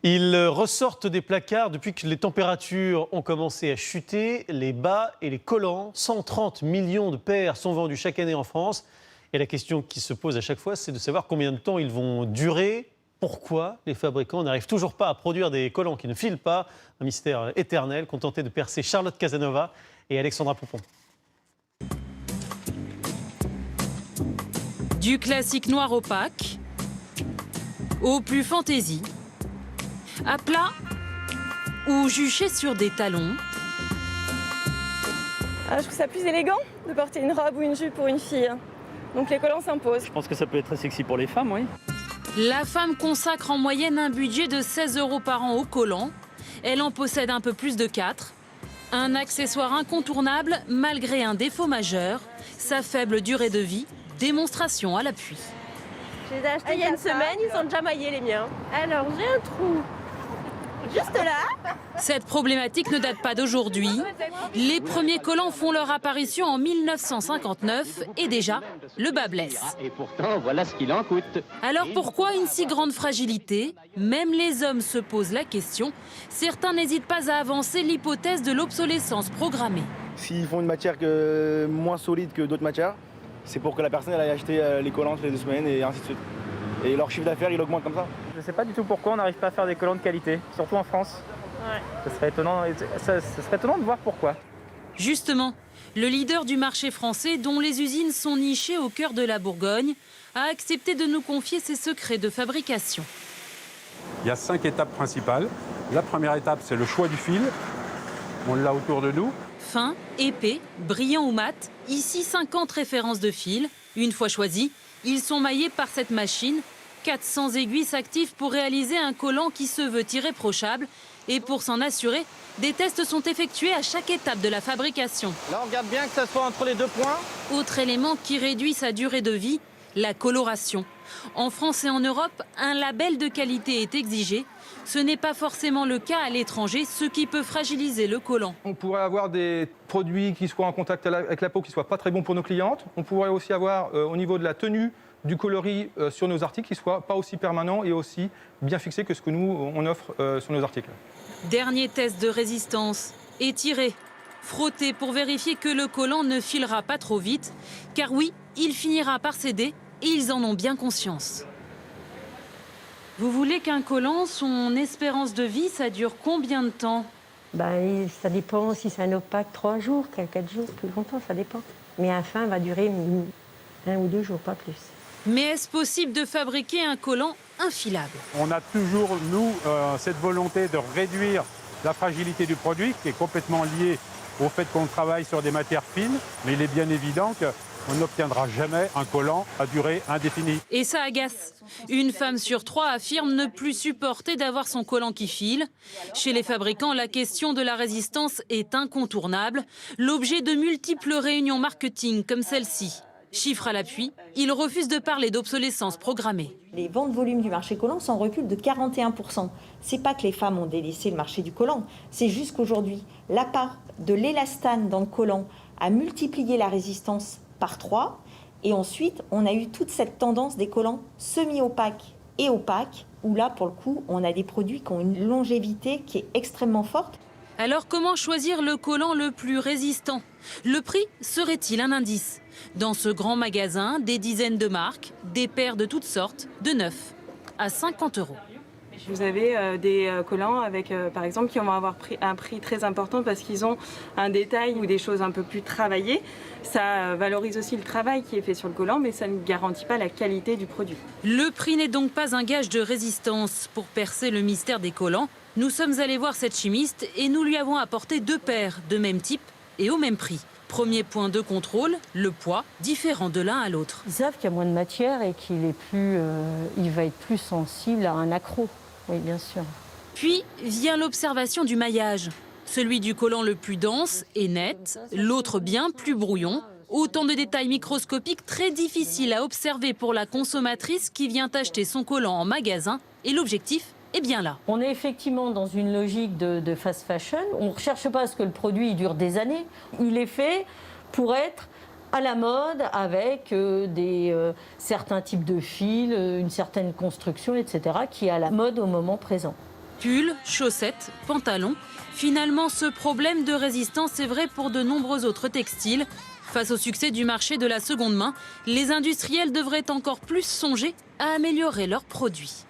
Ils ressortent des placards depuis que les températures ont commencé à chuter. Les bas et les collants, 130 millions de paires sont vendus chaque année en France. Et la question qui se pose à chaque fois, c'est de savoir combien de temps ils vont durer. Pourquoi les fabricants n'arrivent toujours pas à produire des collants qui ne filent pas? Un mystère éternel qu'ont tenté de percer Charlotte Casanova et Alexandra Poupon. Du classique noir opaque au plus fantaisie, à plat ou juché sur des talons. Je trouve ça plus élégant de porter une robe ou une jupe pour une fille. Donc les collants s'imposent. Je pense que ça peut être très sexy pour les femmes, oui. La femme consacre en moyenne un budget de 16 € par an aux collants. Elle en possède un peu plus de 4. Un accessoire incontournable malgré un défaut majeur, sa faible durée de vie, démonstration à l'appui. Je les ai achetés il y a une semaine, ils sont déjà maillés les miens. Alors j'ai un trou. Juste là. Cette problématique ne date pas d'aujourd'hui. Les premiers collants font leur apparition en 1959 et déjà, le bas blesse. Et pourtant, voilà ce qu'il en coûte. Alors pourquoi une si grande fragilité? Même les hommes se posent la question. Certains n'hésitent pas à avancer l'hypothèse de l'obsolescence programmée. S'ils font une matière moins solide que d'autres matières, c'est pour que la personne elle aille acheter les collants toutes les 2 semaines et ainsi de suite. Et leur chiffre d'affaires, il augmente comme ça. Je ne sais pas du tout pourquoi on n'arrive pas à faire des collants de qualité, surtout en France. Ouais. Ce serait étonnant de voir pourquoi. Justement, le leader du marché français, dont les usines sont nichées au cœur de la Bourgogne, a accepté de nous confier ses secrets de fabrication. Il y a 5 étapes principales. La première étape, c'est le choix du fil. On l'a autour de nous. Fin, épais, brillant ou mat, ici 50 références de fil. Une fois choisis, ils sont maillés par cette machine. 400 aiguilles s'activent pour réaliser un collant qui se veut irréprochable. Et pour s'en assurer, des tests sont effectués à chaque étape de la fabrication. Là, on regarde bien que ça soit entre les 2 points. Autre élément qui réduit sa durée de vie, la coloration. En France et en Europe, un label de qualité est exigé. Ce n'est pas forcément le cas à l'étranger, ce qui peut fragiliser le collant. On pourrait avoir des produits qui soient en contact avec la peau qui ne soient pas très bons pour nos clientes. On pourrait aussi avoir, au niveau de la tenue, du coloris sur nos articles qui ne soit pas aussi permanent et aussi bien fixé que ce que nous, on offre sur nos articles. Dernier test de résistance. Étirer, frotter pour vérifier que le collant ne filera pas trop vite. Car oui, il finira par céder et ils en ont bien conscience. Vous voulez qu'un collant, son espérance de vie, ça dure combien de temps? Ça dépend si c'est un opaque, 3 jours, 4 jours, plus longtemps, ça dépend. Mais un fin va durer 1 ou 2 jours, pas plus. Mais est-ce possible de fabriquer un collant infilable? On a toujours, nous, cette volonté de réduire la fragilité du produit, qui est complètement liée au fait qu'on travaille sur des matières fines. Mais il est bien évident qu'on n'obtiendra jamais un collant à durée indéfinie. Et ça agace. Une femme sur 3 affirme ne plus supporter d'avoir son collant qui file. Chez les fabricants, la question de la résistance est incontournable, l'objet de multiples réunions marketing comme celle-ci. Chiffre à l'appui, ils refusent de parler d'obsolescence programmée. Les ventes volume du marché collant sont en recul de 41%. C'est pas que les femmes ont délaissé le marché du collant, c'est juste qu'aujourd'hui, la part de l'élastane dans le collant a multiplié la résistance par 3. Et ensuite, on a eu toute cette tendance des collants semi-opaques et opaques, où là, pour le coup, on a des produits qui ont une longévité qui est extrêmement forte. Alors comment choisir le collant le plus résistant? Le prix serait-il un indice? Dans ce grand magasin, des dizaines de marques, des paires de toutes sortes, de 9 à 50 €. Vous avez des collants avec, par exemple, qui vont avoir un prix très important parce qu'ils ont un détail ou des choses un peu plus travaillées. Ça valorise aussi le travail qui est fait sur le collant, mais ça ne garantit pas la qualité du produit. Le prix n'est donc pas un gage de résistance. Pour percer le mystère des collants, nous sommes allés voir cette chimiste et nous lui avons apporté 2 paires de même type et au même prix. Premier point de contrôle, le poids, différent de l'un à l'autre. Ils savent qu'il y a moins de matière et il va être plus sensible à un accroc. Oui, bien sûr. Puis vient l'observation du maillage. Celui du collant le plus dense et net, l'autre bien plus brouillon. Autant de détails microscopiques très difficiles à observer pour la consommatrice qui vient acheter son collant en magasin. Et l'objectif est bien là. On est effectivement dans une logique de fast fashion. On ne recherche pas à ce que le produit dure des années. Il est fait pour être à la mode avec certains types de fils, une certaine construction, etc., qui est à la mode au moment présent. Pulls, chaussettes, pantalons. Finalement, ce problème de résistance est vrai pour de nombreux autres textiles. Face au succès du marché de la seconde main, les industriels devraient encore plus songer à améliorer leurs produits.